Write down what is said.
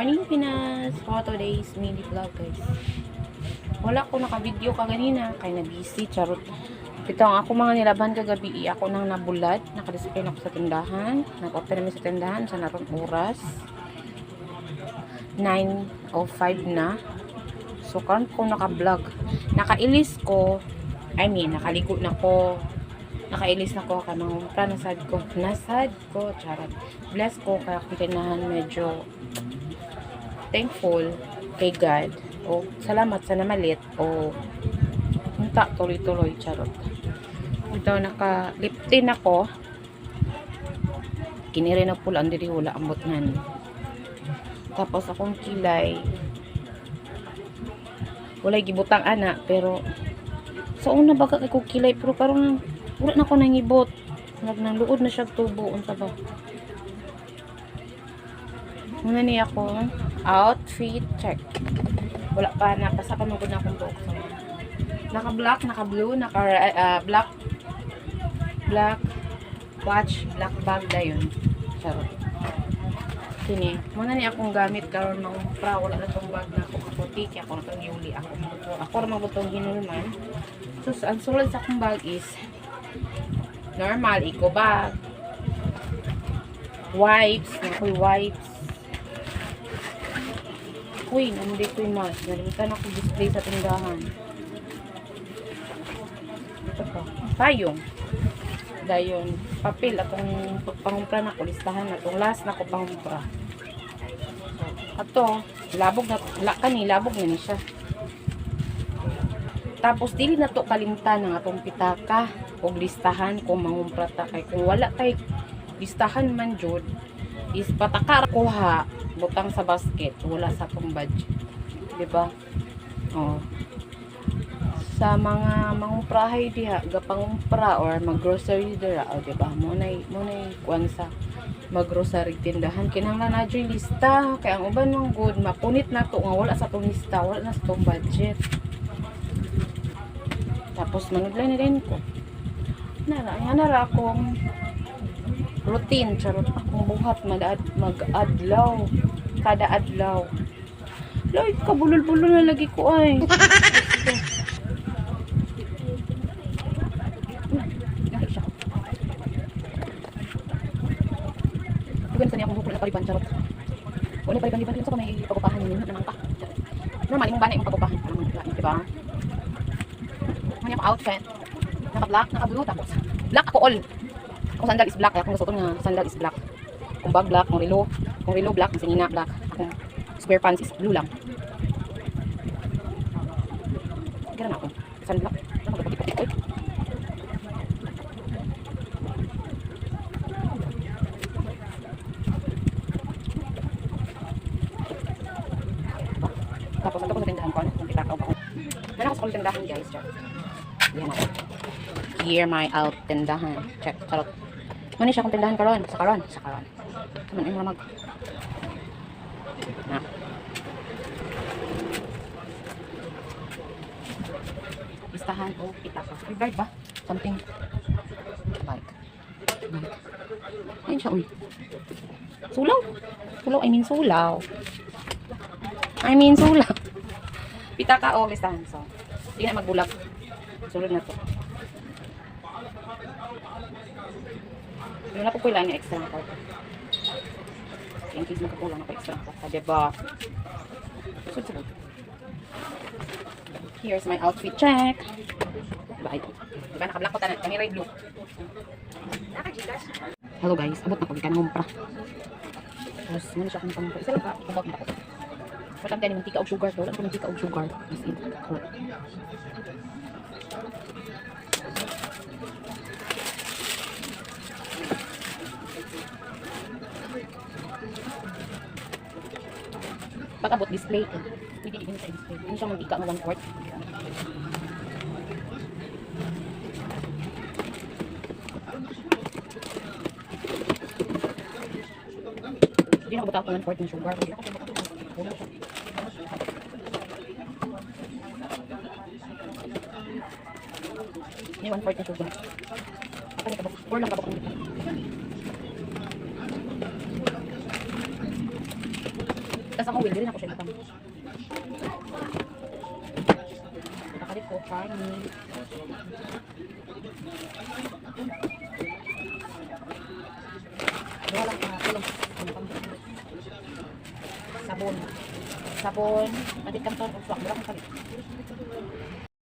morning, Pinas! For today's mini vlog, guys. Wala ko naka-video kaganina, kaya na-busy, charot. Ito ang ako mga nilaban kagabi. Ako nang nabulad, nakadisplay ako sa tindahan. Nag-open namin sa tindahan, sa natong oras. 9:05 na. So, karon ko naka-vlog. Nakailis ko, nakaligo na ko. Nakailis na ko, kanang nasad ko, charot. Bless ko, kaya akong tinahan medyo thankful kay God. O, salamat sa namalit. O, punta, tuloy-tuloy, charot. Ito, naka-liptin ako. Kiniri na pula, ang diri hula, ambot nan. Tapos, akong kilay. Walay gibutang ana, pero sa una baga kay kong kilay, pero karon wala na ko nangibot. Nagluod na siya tubo, unsa ba? Muna niya ako outfit check. Wala pa, napasa pa magod na akong buhok. Naka-black, naka-blue, naka-black watch, black bag dayon. Charot. Kini, muna niya akong gamit karon ng pra, wala na tong bag na ako kaputi, kaya ako na itong yuli ako ramang butong hinulman. So, ang sulod sa akong bag is normal, eco bag, wipes, nakoy wipes. Uy, nandi ko yung mask. Nalimutan ako display sa tindahan. Ito pa. Payong. Dayon, papel. Atong pangumpra na ko. Listahan na. Itong last na ko pangumpra. Ato, labog na. Labog na ni siya. Tapos, dili na to kalimtan ng atong pitaka. O listahan kung mangumpra ta. Kay kung wala tay listahan man jud, is pataka kuha. Butang sa basket, wala sa akong budget, diba? Oh. Sa mga mangumprahay diha, gapangumpra or mag-grocery dira, oh, diba? Munay kuan sa mag-grocery tindahan, kinahanglan na dyan lista, kaya ang uban mong good, mapunit na to, nga wala sa tong lista, wala na sa tong budget. Tapos, manudlay na rin ko. Nara akong routine, charot akong buhat, mag-adlaw, kada adlaw. Loy, kabulol-bulol na lagi ko ay. Tugan sa niya akong bukol na pariban, charot. Wala pariban-liban, yun sa may pagupahan yun, namang pa. Normal, yung bana yung pagupahan, diba? Ano yung outfit? Naka-black, naka-blue, tapos black ako all. Kung sandal is black, kaya kung gusto nga sandal is black. Kung bag black, kung relo black, kung sinina black. Kung square pants is blue lang. Kira na ako. Sandal black. Ano magpapit-pit ko? Tapos nandito ko sa tindahan ko. Kung pitakaw ako. Meron ako sa tindahan, guys. Yan ako. Here my out tindahan. Check. Charot. Muna siya kung tindahan karon. Sa karon. Kaman ay mamag. Na. Listahan o pitaka. Bike ba? Something. Bike. Ayun siya, uy. Sulaw. I mean sulaw. Pitaka o listahan. So, hindi na magbulag. Sulod na to. Wala po kailangan yung extra na card. In case magkakulang ako extra na card. Diba? Sulod. Here's my outfit check. Diba naka-black ko tanan. Kami red blue. Hello guys. Abot na ko. Gikan humpra. Tapos muna siya kung pamumpra. Isa lang ka. Kubag na ko. Walang tayo ng tika o sugar. Walang ko ng tika o sugar. As in. Pag-abot display ko. Pwede din sa display. Hindi siya mantika ng 1/4. Hindi na kabutaw ko 1/4 ng sugar. Hindi ako kabutaw. Wala siya. Ini 1/4 na sugar. Kapag ito, 4 lang kabok. sa kong will, dili na ko siya butang. Nakalit ko, karni. Wala lang tulong. Sabon. Sabon. Patit kang ton. Uswak. Wala kang kalit.